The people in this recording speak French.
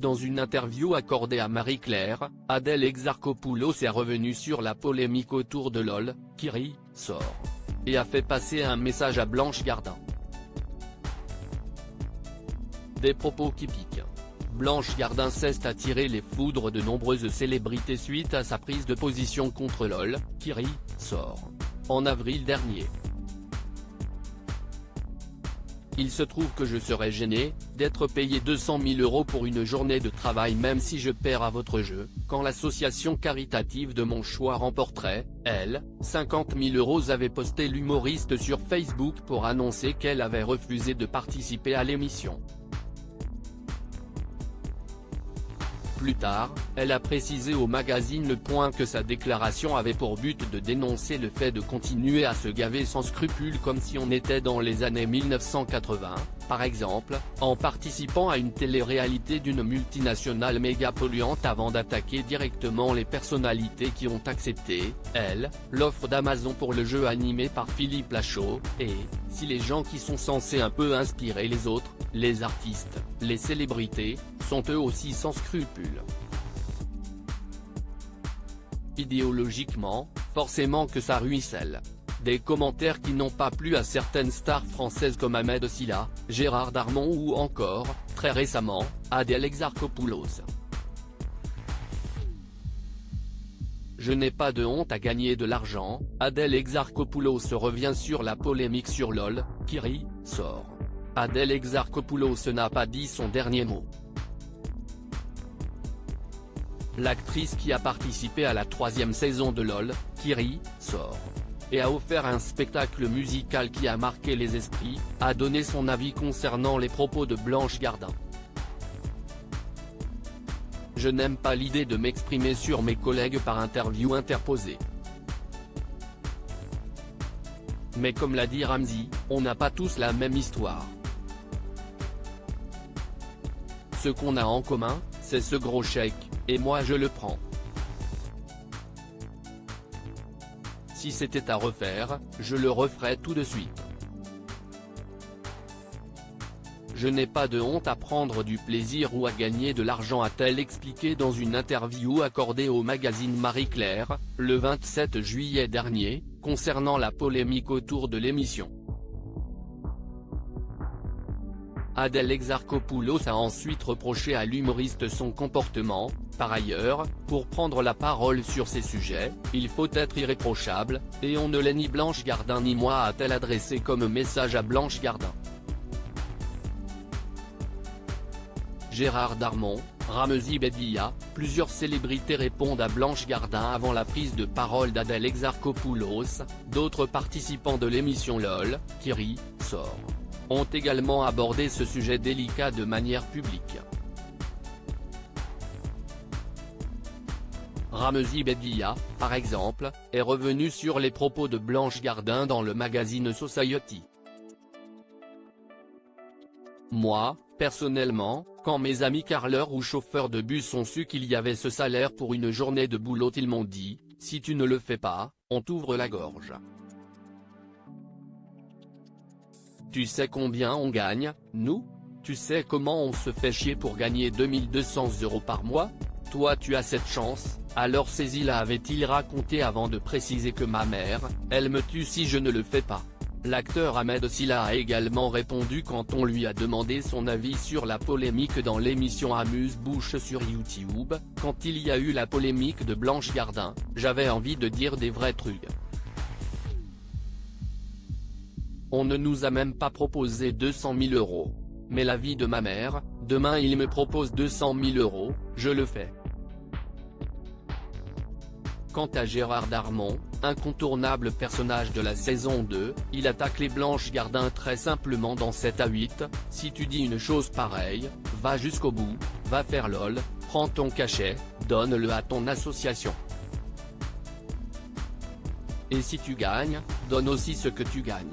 dans une interview accordée à Marie-Claire, Adèle Exarchopoulos est revenue sur la polémique autour de LOL, qui rit, sort. Et a fait passer un message à Blanche Gardin. Des propos qui piquent. Blanche Gardin cesse d'attirer les foudres de nombreuses célébrités suite à sa prise de position contre LOL, qui rit, sort. En avril dernier. Il se trouve que je serais gêné d'être payé 200 000 € pour une journée de travail même si je perds à votre jeu, quand l'association caritative de mon choix remporterait, elle, 50 000 €, avait posté l'humoriste sur Facebook pour annoncer qu'elle avait refusé de participer à l'émission. Plus tard, elle a précisé au magazine Le Point que sa déclaration avait pour but de dénoncer le fait de continuer à se gaver sans scrupules comme si on était dans les années 1980, par exemple, en participant à une télé-réalité d'une multinationale méga polluante avant d'attaquer directement les personnalités qui ont accepté, l'offre d'Amazon pour le jeu animé par Philippe Lachaud, et, si les gens qui sont censés un peu inspirer les autres, les artistes, les célébrités, sont eux aussi sans scrupules. Idéologiquement, forcément que ça ruisselle. Des commentaires qui n'ont pas plu à certaines stars françaises comme Ahmed Silla, Gérard Darmon ou encore, très récemment, Adèle Exarchopoulos. Je n'ai pas de honte à gagner de l'argent, Adèle Exarchopoulos revient sur la polémique sur LOL, qui rit, sort. Adèle Exarchopoulos n'a pas dit son dernier mot. L'actrice qui a participé à la 3e saison de LOL, qui rit, sort. Et a offert un spectacle musical qui a marqué les esprits, a donné son avis concernant les propos de Blanche Gardin. Je n'aime pas l'idée de m'exprimer sur mes collègues par interview interposée. Mais comme l'a dit Ramzy, on n'a pas tous la même histoire. Ce qu'on a en commun, c'est ce gros chèque, et moi je le prends. Si c'était à refaire, je le referais tout de suite. Je n'ai pas de honte à prendre du plaisir ou à gagner de l'argent, a-t-elle expliqué dans une interview accordée au magazine Marie-Claire, le 27 juillet dernier, concernant la polémique autour de l'émission. Adèle Exarchopoulos a ensuite reproché à l'humoriste son comportement. Par ailleurs, pour prendre la parole sur ces sujets, il faut être irréprochable, et on ne l'est ni Blanche Gardin ni moi, a-t-elle adressé comme message à Blanche Gardin. Gérard Darmon, Ramzy Bedia, plusieurs célébrités répondent à Blanche Gardin avant la prise de parole d'Adèle Exarchopoulos, d'autres participants de l'émission LOL, qui rit, sort, ont également abordé ce sujet délicat de manière publique. Ramzy Bedia, par exemple, est revenu sur les propos de Blanche Gardin dans le magazine Society. Moi, personnellement, quand mes amis carleurs ou chauffeurs de bus ont su qu'il y avait ce salaire pour une journée de boulot, ils m'ont dit, si tu ne le fais pas, on t'ouvre la gorge. Tu sais combien on gagne, nous? Tu sais comment on se fait chier pour gagner 2200 € par mois? Toi tu as cette chance, alors saisis-la, avait-il raconté avant de préciser que ma mère, elle me tue si je ne le fais pas. L'acteur Ahmed Silla a également répondu quand on lui a demandé son avis sur la polémique dans l'émission Amuse-Bouche sur YouTube. Quand il y a eu la polémique de Blanche Gardin, j'avais envie de dire des vrais trucs. On ne nous a même pas proposé 200 000 €. Mais l'avis de ma mère, demain il me propose 200 000 €, je le fais. Quant à Gérard Darmon, incontournable personnage de la saison 2, il attaque les Blanche Gardin très simplement dans 7 à 8, si tu dis une chose pareille, va jusqu'au bout, va faire LOL, prends ton cachet, donne-le à ton association. Et si tu gagnes, donne aussi ce que tu gagnes.